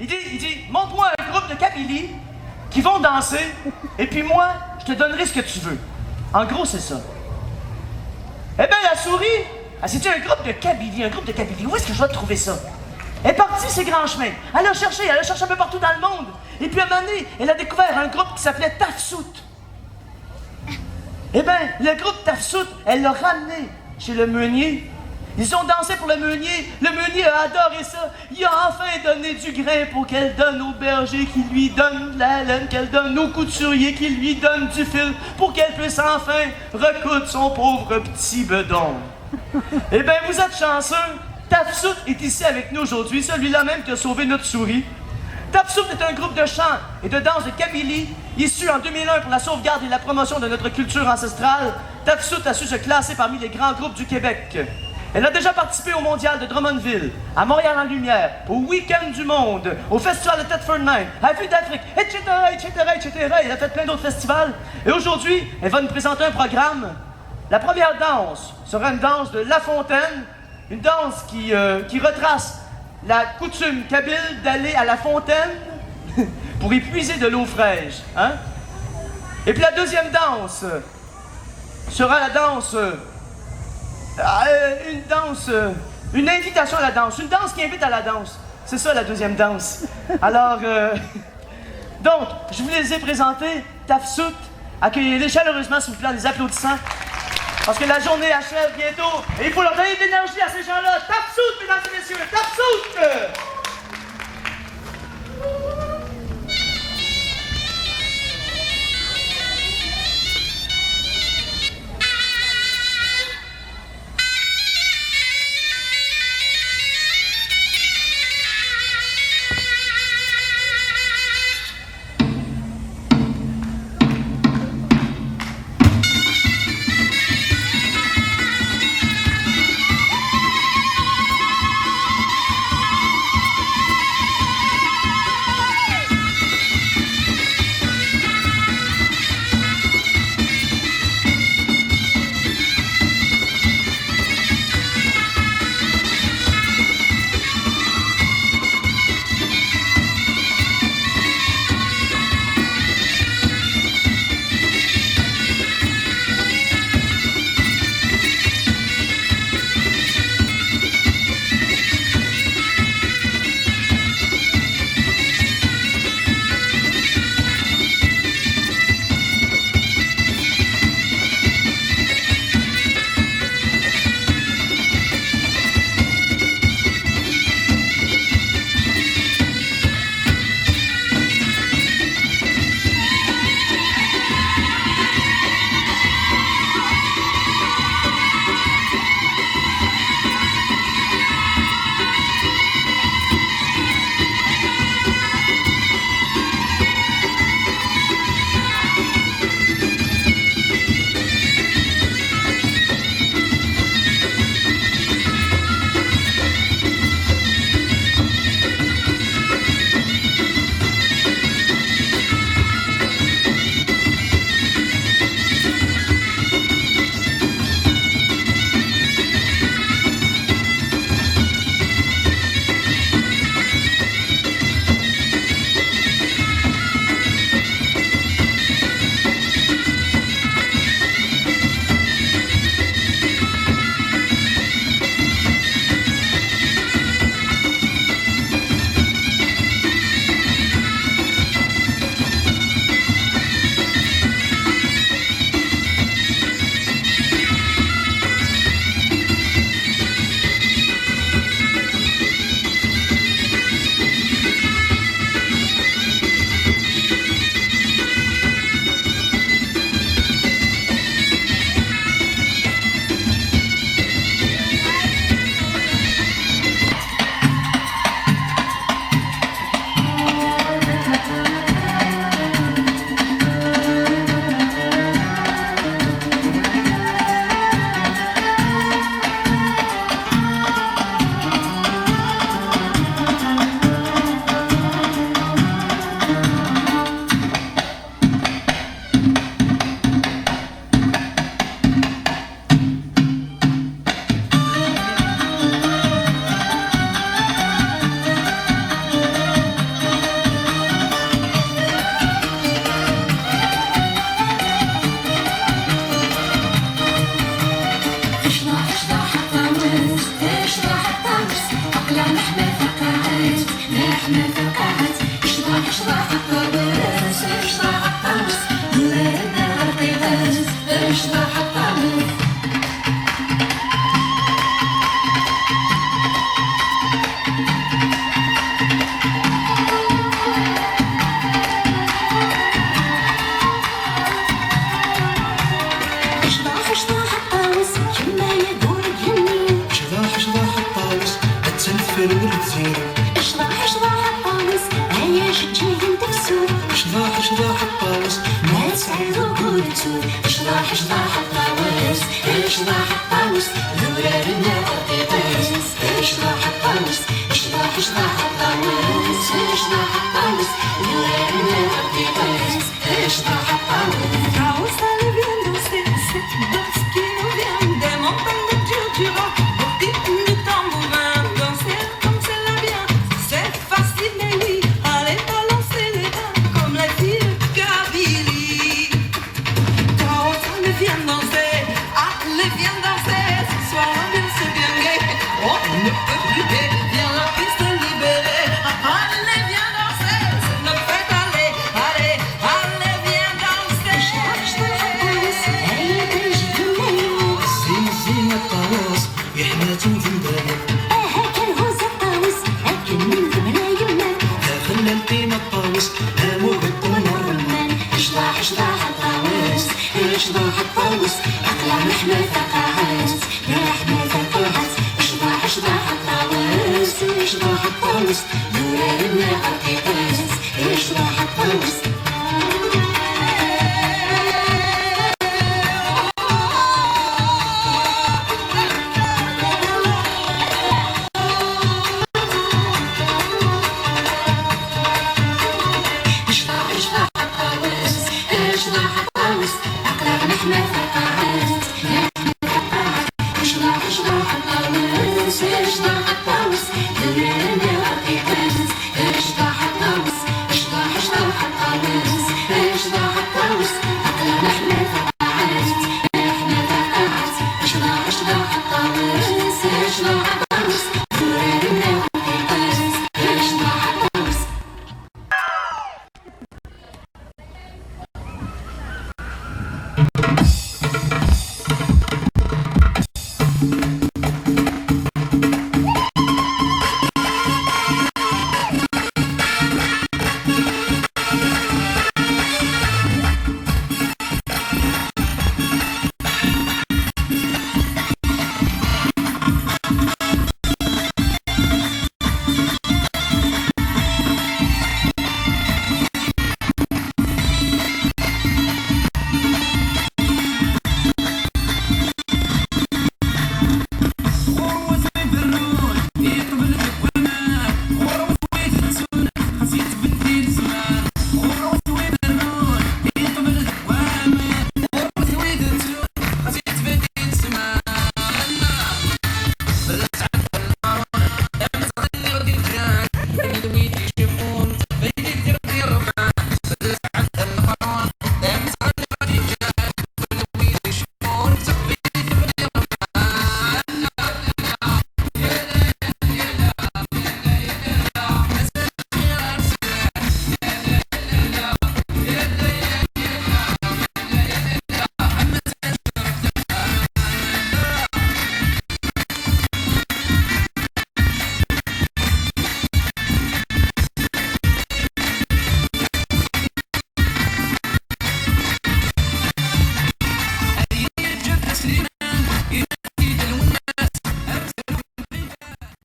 Il dit, montre-moi un groupe de Kabylie qui vont danser, et puis moi, je te donnerai ce que tu veux. En gros, c'est ça. Eh bien, la souris, elle s'est dit un groupe de Kabylie, Où est-ce que je vais trouver ça? Elle est partie ses grands chemins. Elle a cherché un peu partout dans le monde. Et puis à un moment donné, elle a découvert un groupe qui s'appelait Tafsout. Eh bien, le groupe Tafsout, elle l'a ramené chez le meunier. Ils ont dansé pour le meunier. Le meunier a adoré ça. Il a enfin donné du grain pour qu'elle donne au berger qui lui donne de la laine, qu'elle donne au couturier qui lui donne du fil pour qu'elle puisse enfin recoudre son pauvre petit bedon. Eh bien, vous êtes chanceux. Tafsout est ici avec nous aujourd'hui, celui-là même qui a sauvé notre souris. Tafsout est un groupe de chant et de danse de Kabylie, issu en 2001 pour la sauvegarde et la promotion de notre culture ancestrale. Tafsout a su se classer parmi les grands groupes du Québec. Elle a déjà participé au Mondial de Drummondville, à Montréal en Lumière, au Week-end du Monde, au Festival de Thetford Night, à la Fille d'Afrique, etc., etc. Elle a fait plein d'autres festivals. Et aujourd'hui, elle va nous présenter un programme. La première danse sera une danse de La Fontaine, une danse qui retrace la coutume kabyle d'aller à la fontaine pour y puiser de l'eau fraîche. Hein? Et puis la deuxième danse sera la danse... une invitation à la danse. Une danse qui invite à la danse. C'est ça la deuxième danse. Alors, donc, je vous les ai présentés. Tafsout, accueillez-les chaleureusement, s'il vous plaît, en les applaudissant. Parce que la journée achève bientôt. Et il faut leur donner de l'énergie à ces gens-là. Tafsout, mesdames et messieurs, Tafsout! اشرح الطاووس اشرح الطاووس أقلع لحمة فقعت لحمة فقعت اشرح الطاووس اشرح الطاووس ولادنا غرقيبات اشرح الطاووس اشرح الطاووس كما يدور جنين اشرح الطاووس التنفر والتزين اشرح الطاووس هيا شجي تفسور اشرح الطاووس ما تسعد وقول تسود اشرح الطاووس اشرح الطاووس ذرارنا غرقيبات اشرح الطاووس اشرح الطاووس اشرح الطاووس ذرارنا غرقيبات اشرح الطاووس Taos, allez viens danser, c'est danse qui nous vient des montagnes de Djurdjura, au rythme du tambourin, danser comme c'est la bien, c'est facile mais oui, allez balancer les mains comme les filles de Kabylie. Taos, allez viens danser, ce soir l'ambiance est bien gaie, on ne peut plus gay, viens la piste est libérée, allez viens danser, c'est notre fête, allez, viens danser. هيا تنجد الليل زين الطاووس يحمى تنزل هاك الهوز الطاووس هاك من ذمنا يمنا داخل القيمة الطاووس هامو بالطول الرمان اشرح الطاووس أقلع لحمة فقعت لحمة فقعت اشرح الطاووس ذرارنا غرقيبات اشرح الطاووس اشرح الطاووس أقلع لحمة فقعت اشرح الطاووس ذرارنا غرقيبات اشرح الطاووس أقلع لحمة فقعت اشرح الطاووس